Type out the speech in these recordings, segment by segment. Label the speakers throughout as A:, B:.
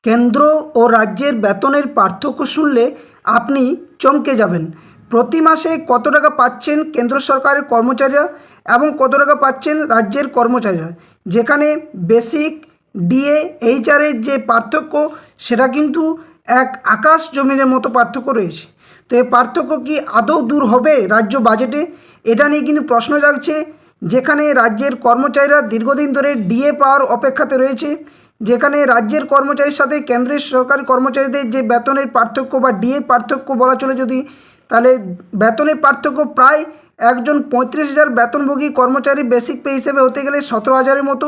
A: কেন্দ্র ও রাজ্যের বেতনের পার্থক্য শুনলে আপনি চমকে যাবেন। প্রতি মাসে কত টাকা পাচ্ছেন কেন্দ্র সরকারের কর্মচারীরা এবং কত টাকা পাচ্ছেন রাজ্যের কর্মচারীরা, যেখানে বেসিক, ডিএ, এইচআরের যে পার্থক্য সেটা কিন্তু এক আকাশ জমিনের মতো পার্থক্য রয়েছে। তো এই পার্থক্য কি আদৌ দূর হবে রাজ্য বাজেটে? এটা নিয়ে কিন্তু প্রশ্ন জাগছে, যেখানে রাজ্যের কর্মচারীরা দীর্ঘদিন ধরে ডিএ পাওয়ার অপেক্ষাতে রয়েছে, যেখানে রাজ্যের কর্মচারীর সাথে কেন্দ্রের সরকারি কর্মচারীদের যে বেতনের পার্থক্য বা ডিএর পার্থক্য বলা চলে যদি, তাহলে বেতনের পার্থক্য প্রায় একজন 35,000 বেতনভোগী কর্মচারী বেসিক পে হিসেবে হতে গেলে 17,000-এর মতো,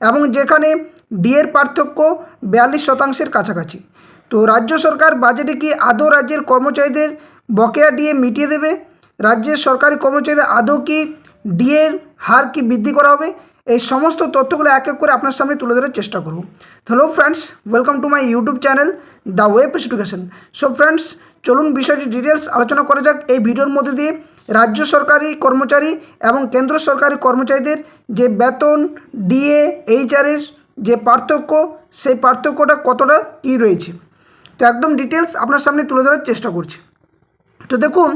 A: এবং যেখানে ডিএর পার্থক্য 42% কাছাকাছি। তো রাজ্য সরকার বাজেটে কি আদৌ রাজ্যের কর্মচারীদের বকেয়া ডিএ মিটিয়ে দেবে? রাজ্যের সরকারি কর্মচারীদের আদৌ কি ডিএর হার কি বৃদ্ধি করা হবে? এই সমস্ত তথ্যগুলো এক এক করে আপনার সামনে তুলে ধরার চেষ্টা করব। Hello friends, welcome to my YouTube channel the web education. So friends, চলুন বিষয়টি ডিটেলস আলোচনা করা যাক। এই ভিডিওর মধ্যে দিয়ে রাজ্য সরকারি কর্মচারী এবং কেন্দ্র সরকারি কর্মচারীদের যে বেতন, ডিএ, এইচআরএস যে পার্থক্য, সেই পার্থক্যটা কতটা কী রয়েছে, তো একদম ডিটেলস আপনার সামনে তুলে ধরার চেষ্টা করছি। তো দেখুন,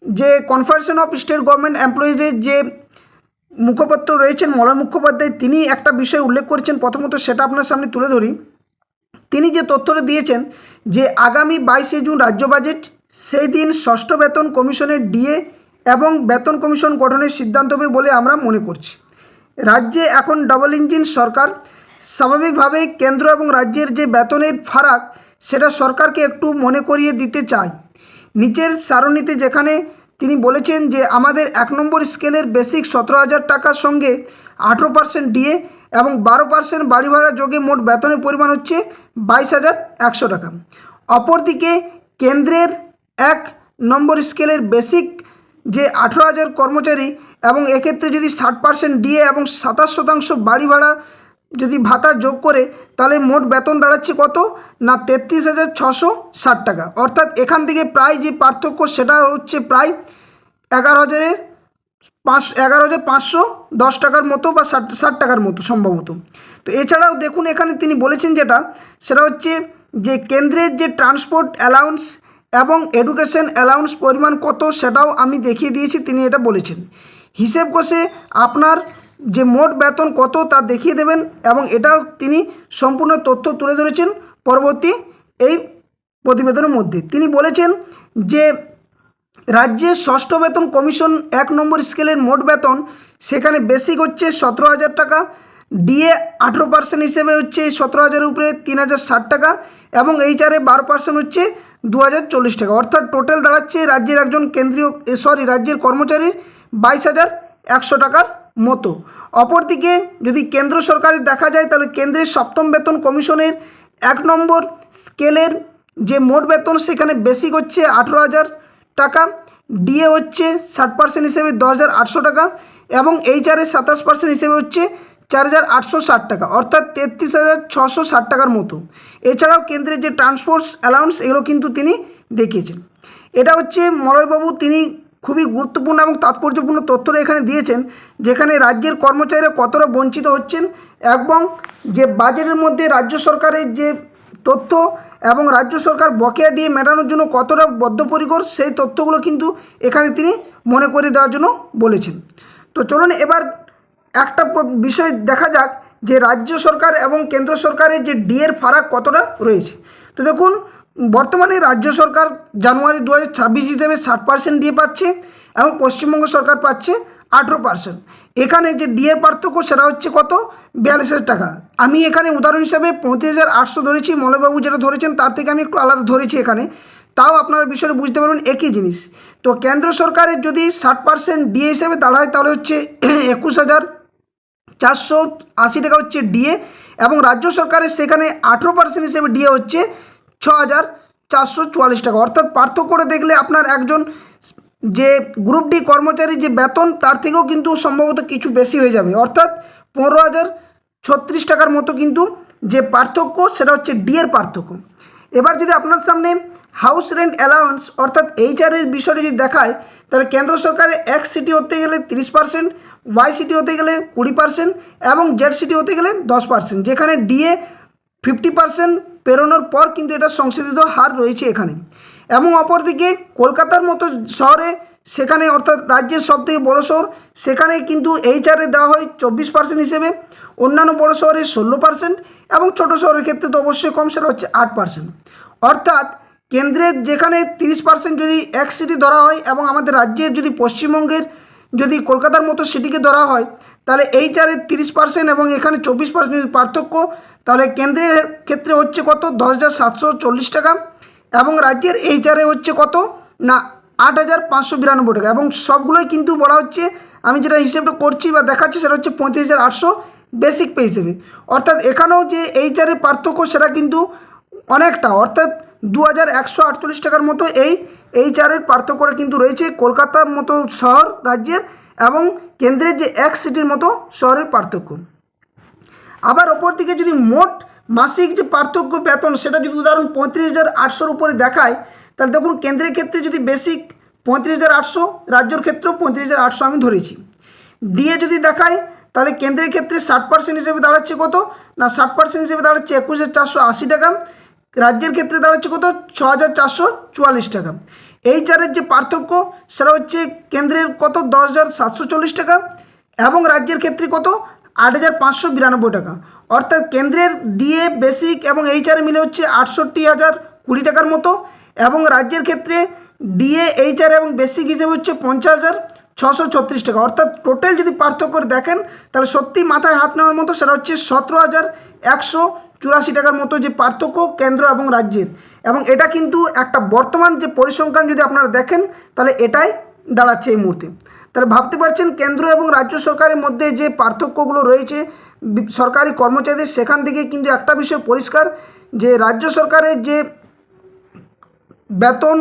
A: যে কনফেডারেশন অফ স্টেট গভর্নমেন্ট এমপ্লয়িজের যে মুখপাত্র রয়েছেন মলয় মুখোপাধ্যায়, তিনি একটা বিষয় উল্লেখ করেছেন। প্রথমত সেটা আপনার সামনে তুলে ধরি। তিনি যে তথ্যটা দিয়েছেন যে আগামী 22শে জুন রাজ্য বাজেট, সেই দিন ষষ্ঠ বেতন কমিশনের ডিএ এবং বেতন কমিশন গঠনের সিদ্ধান্ত হবে বলে আমরা মনে করছি। রাজ্যে এখন ডাবল ইঞ্জিন সরকার, স্বাভাবিকভাবেই কেন্দ্র এবং রাজ্যের যে বেতনের ফারাক সেটা সরকারকে একটু মনে করিয়ে দিতে চায়। নিচের সারণীতে যেখানে তিনি বলেছেন যে আমাদের 1 নম্বর স্কেলের বেসিক 17,000 টাকার সঙ্গে 18% ডিএ এবং 12% বাড়ি ভাড়া যোগে মোট বেতনের পরিমাণ হচ্ছে 22,100 টাকা। অপরদিকে কেন্দ্রের 1 নম্বর স্কেলের বেসিক যে 18,000 কর্মচারী এবং এক্ষেত্রে যদি 60% ডিএ এবং 27% বাড়ি ভাড়া যদি ভাতা যোগ করে, তাহলে মোট বেতন দাঁড়াচ্ছে কত না 33,660 টাকা। অর্থাৎ এখান থেকে প্রায় যে পার্থক্য সেটা হচ্ছে প্রায় 11,510 টাকার মতো বা 60 টাকার মতো সম্ভবত। তো এছাড়াও দেখুন, এখানে তিনি বলেছেন যেটা, সেটা হচ্ছে যে কেন্দ্রের যে ট্রান্সপোর্ট অ্যালাউন্স এবং এডুকেশন অ্যালাউন্স পরিমাণ কত সেটাও আমি দেখিয়ে দিয়েছি। তিনি এটা বলেছেন হিসেব কষে আপনার যে মোট বেতন কত তা দেখিয়ে দেবেন, এবং এটাও তিনি সম্পূর্ণ তথ্য তুলে ধরেছেন পরবর্তী এই প্রতিবেদনের মধ্যে। তিনি বলেছেন যে রাজ্যের ষষ্ঠ বেতন কমিশন 1 নম্বর স্কেলের মোট বেতন, সেখানে বেসিক হচ্ছে 17,000 টাকা, ডিএ 18% হিসেবে হচ্ছে 17,000-এর উপরে 3,060 টাকা এবং এইচআরে 12% হচ্ছে 2,040 টাকা। অর্থাৎ টোটাল দাঁড়াচ্ছে রাজ্যের একজন রাজ্যের কর্মচারীর 22,100 টাকার মতো। অপরদিকে যদি কেন্দ্র সরকারের দেখা যায়, তাহলে কেন্দ্রের সপ্তম বেতন কমিশনের 1 নম্বর স্কেলের যে মোট বেতন, সেখানে বেসিক হচ্ছে 18,000 টাকা, ডিএ হচ্ছে 60% হিসেবে 10,800 টাকা এবং এইচআরে 27% হিসেবে হচ্ছে 4,860 টাকা, অর্থাৎ 33,660 টাকার মতো। এছাড়াও কেন্দ্রের যে ট্রান্সপোর্ট অ্যালাউন্স, এগুলো কিন্তু তিনি দেখিয়েছেন। এটা হচ্ছে মলয়বাবু তিনি খুবই গুরুত্বপূর্ণ এবং তাৎপর্যপূর্ণ তথ্যটা এখানে দিয়েছেন, যেখানে রাজ্যের কর্মচারীরা কতটা বঞ্চিত হচ্ছেন এবং যে বাজেটের মধ্যে রাজ্য সরকারের যে তথ্য এবং রাজ্য সরকার বকেয়া ডিএ মেটানোর জন্য কতটা বদ্ধপরিকর, সেই তথ্যগুলো কিন্তু এখানে তিনি মনে করে দেওয়ার জন্য বলেছেন। তো চলুন এবার একটা বিষয় দেখা যাক যে রাজ্য সরকার এবং কেন্দ্র সরকারের যে ডিএর ফারাক কতটা রয়েছে। তো দেখুন, বর্তমানে রাজ্য সরকার জানুয়ারি 2026 হিসেবে 60% ডিএ পাচ্ছে এবং পশ্চিমবঙ্গ সরকার পাচ্ছে 18%। এখানে যে ডিএর পার্থক্য সেটা হচ্ছে কত, 42,000 টাকা। আমি এখানে উদাহরণ হিসাবে 35,800 ধরেছি, মলয়বাবু যেটা ধরেছেন তার থেকে আমি একটু আলাদা ধরেছি এখানে, তাও আপনারা বিষয়টা বুঝতে পারবেন একই জিনিস। তো কেন্দ্র সরকারের যদি 60% ডিএ হিসেবে দাঁড়ায়, তাহলে হচ্ছে 21,480 টাকা হচ্ছে ডিএ এবং রাজ্য সরকারের সেখানে 18% হিসেবে ডিএ হচ্ছে 6,444 টাকা। অর্থাৎ পার্থক্যটা দেখলে আপনার একজন যে গ্রুপ ডি কর্মচারী যে বেতন, তার থেকেও কিন্তু সম্ভবত কিছু বেশি হয়ে যাবে, অর্থাৎ 15,036 টাকার মতো কিন্তু যে পার্থক্য সেটা হচ্ছে ডিএর পার্থক্য। এবার যদি আপনার সামনে হাউস রেন্ট অ্যালাউন্স অর্থাৎ এইচআরের বিষয়টি যদি দেখায়, তাহলে কেন্দ্র সরকারের এক্স সিটি হতে গেলে 30%, ওয়াই সিটি হতে গেলে 20% এবং জেড সিটি হতে গেলে 10%, যেখানে ডিএ 50% পেরোনোর পর কিন্তু এটা সংশোধিত হার রয়েছে এখানে। এবং অপরদিকে কলকাতার মতো শহরে, সেখানে অর্থাৎ রাজ্যের সবথেকে বড় শহর, সেখানে কিন্তু এইচআরএ দেওয়া হয় 24% হিসেবে, অন্যান্য বড় শহরে 16% এবং ছোটো শহরের ক্ষেত্রে তো অবশ্যই কম, সেটা হচ্ছে 8%। অর্থাৎ কেন্দ্রের যেখানে 30% যদি এক সিটি ধরা হয় এবং আমাদের রাজ্যের যদি পশ্চিমবঙ্গের যদি কলকাতার মতো সিটিকে ধরা হয়, তাহলে এইচআরের 30% এবং এখানে 24% পার্থক্য, তাহলে কেন্দ্রের ক্ষেত্রে হচ্ছে কত 10,740 টাকা এবং রাজ্যের এইচআরএ হচ্ছে কত না 8,592 টাকা। এবং সবগুলোই কিন্তু বলা হচ্ছে, আমি যেটা হিসেবটা করছি বা দেখাচ্ছি সেটা হচ্ছে 35,800 বেসিক পে হিসেবে। অর্থাৎ এখানেও যে এইচআরের পার্থক্য সেটা কিন্তু অনেকটা, অর্থাৎ 2,148 টাকার মতো এই এইচআরের পার্থক্যটা কিন্তু রয়েছে কলকাতার মতো শহর রাজ্যের এবং কেন্দ্রের যে এক সিটির মতো শহরের পার্থক্য। আবার অপর দিকে যদি মোট মাসিক যে পার্থক্য বেতন সেটা যদি উদাহরণ 35,800 উপরে দেখায়, তাহলে দেখুন কেন্দ্রের ক্ষেত্রে যদি বেসিক 35,800, রাজ্যের ক্ষেত্রেও 35,800 আমি ধরেছি। ডিএ যদি দেখায় তাহলে কেন্দ্রের ক্ষেত্রে 60% হিসেবে দাঁড়াচ্ছে কত না 60% হিসেবে দাঁড়াচ্ছে 21,480 টাকা, রাজ্যের ক্ষেত্রে দাঁড়াচ্ছে কত 6,444 টাকা। এইচআরের যে পার্থক্য সেটা হচ্ছে কেন্দ্রের কত 10,740 টাকা এবং রাজ্যের ক্ষেত্রে কত 8,592 টাকা। অর্থাৎ কেন্দ্রের ডিএ বেসিক এবং এইচআর মিলে হচ্ছে 68,020 টাকার মতো এবং রাজ্যের ক্ষেত্রে ডিএ এইচআর এবং বেসিক হিসেবে হচ্ছে 50,636 টাকা। অর্থাৎ টোটাল যদি পার্থক্য দেখেন তাহলে সত্যি মাথায় হাত নেওয়ার মতো, সেটা হচ্ছে 17,184 টাকার মতো যে পার্থক্য কেন্দ্র এবং রাজ্যের। এবং এটা কিন্তু একটা বর্তমান যে পরিসংখ্যান যদি আপনারা দেখেন তাহলে এটাই দাঁড়াচ্ছে এই মুহূর্তে। তাহলে ভাবতে পারছেন কেন্দ্র এবং রাজ্য সরকারের মধ্যে যে পার্থক্যগুলো রয়েছে সরকারি কর্মচারীদের, সেখান থেকে কিন্তু একটা বিষয় পরিষ্কার যে রাজ্য সরকারের যে বেতন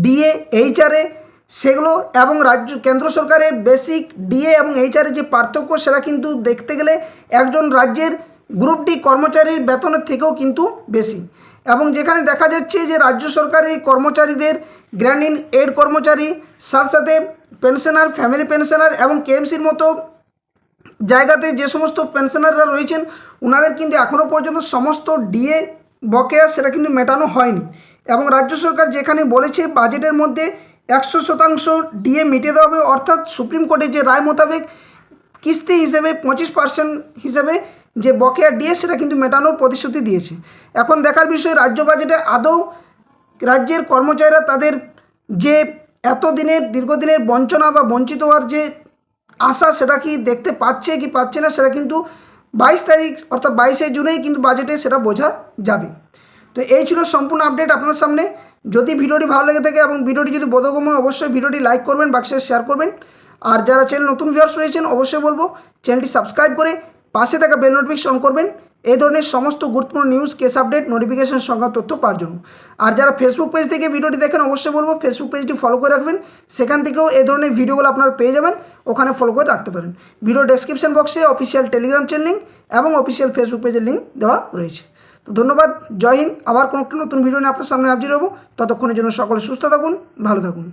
A: ডিএ এইচআরএ সেগুলো এবং কেন্দ্র সরকারের বেসিক ডিএ এবং এইচআরের যে পার্থক্য সেটা কিন্তু দেখতে গেলে একজন রাজ্যের গ্রুপ ডি কর্মচারীর বেতনের থেকেও কিন্তু বেশি। এবং যেখানে দেখা যাচ্ছে যে রাজ্য সরকারি কর্মচারীদের গ্র্যান্ড ইন এড কর্মচারী, সাথে সাথে পেনশনার, ফ্যামিলি পেনশনার এবং কেএমসির মতো জায়গাতে যে সমস্ত পেনশনাররা রয়েছেন ওনাদের কিন্তু এখনও পর্যন্ত সমস্ত ডিএ বকেয়া সেটা কিন্তু মেটানো হয়নি। এবং রাজ্য সরকার যেখানে বলেছে বাজেটের মধ্যে 100% ডিএ মিটিয়ে দেওয়া হবে, অর্থাৎ সুপ্রিম কোর্টের যে রায় মোতাবেক কিস্তি হিসেবে 25% হিসেবে যে বকেয়া ডিএ সেটা কিন্তু মেটানোর প্রতিশ্রুতি দিয়েছে। এখন দেখার বিষয় রাজ্য বাজেটে আদৌ রাজ্যের কর্মচারীরা তাদের যে এতদিনের দীর্ঘদিনের বঞ্চনা বা বঞ্চিত হওয়ার যে আশা সেটা কি দেখতে পাচ্ছে কি পাচ্ছে না, সেটা কিন্তু 22 তারিখ অর্থাৎ 22শে জুনেই কিন্তু বাজেটে সেটা বোঝা যাবে। তো এই ছিল সম্পূর্ণ আপডেট আপনার সামনে। যদি ভিডিওটি ভালো লেগে থাকে এবং ভিডিওটি যদি বোধগম্য হয় অবশ্যই ভিডিওটি লাইক করবেন, বাক্সে শেয়ার করবেন। আর যারা চ্যানেল নতুন ভিউয়ার্স রয়েছেন অবশ্যই বলবো চ্যানেলটি সাবস্ক্রাইব করে পাশে থাকা বেল নোটিফিকেশন অন করবেন এই ধরনের সমস্ত গুরুত্বপূর্ণ নিউজ, কেস আপডেট, নোটিফিকেশন সংক্রান্ত তথ্য পাওয়ার জন্য। আর যারা ফেসবুক পেজ থেকে ভিডিওটি দেখেন অবশ্যই বলবো ফেসবুক পেজটি ফলো করে রাখবেন, সেখান থেকেও এই ধরনের ভিডিওগুলো আপনারা পেয়ে যাবেন, ওখানে ফলো করে রাখতে পারেন। ভিডিও ডেসক্রিপশন বক্সে অফিসিয়াল টেলিগ্রাম চ্যানেল লিঙ্ক এবং অফিসিয়াল ফেসবুক পেজের লিঙ্ক দেওয়া রয়েছে। তো ধন্যবাদ, জয় হিন্দ। আবার কোনো একটা নতুন ভিডিও নিয়ে আপনার সামনে হাজির হবো, ততক্ষণের জন্য সকলে সুস্থ থাকুন, ভালো থাকুন।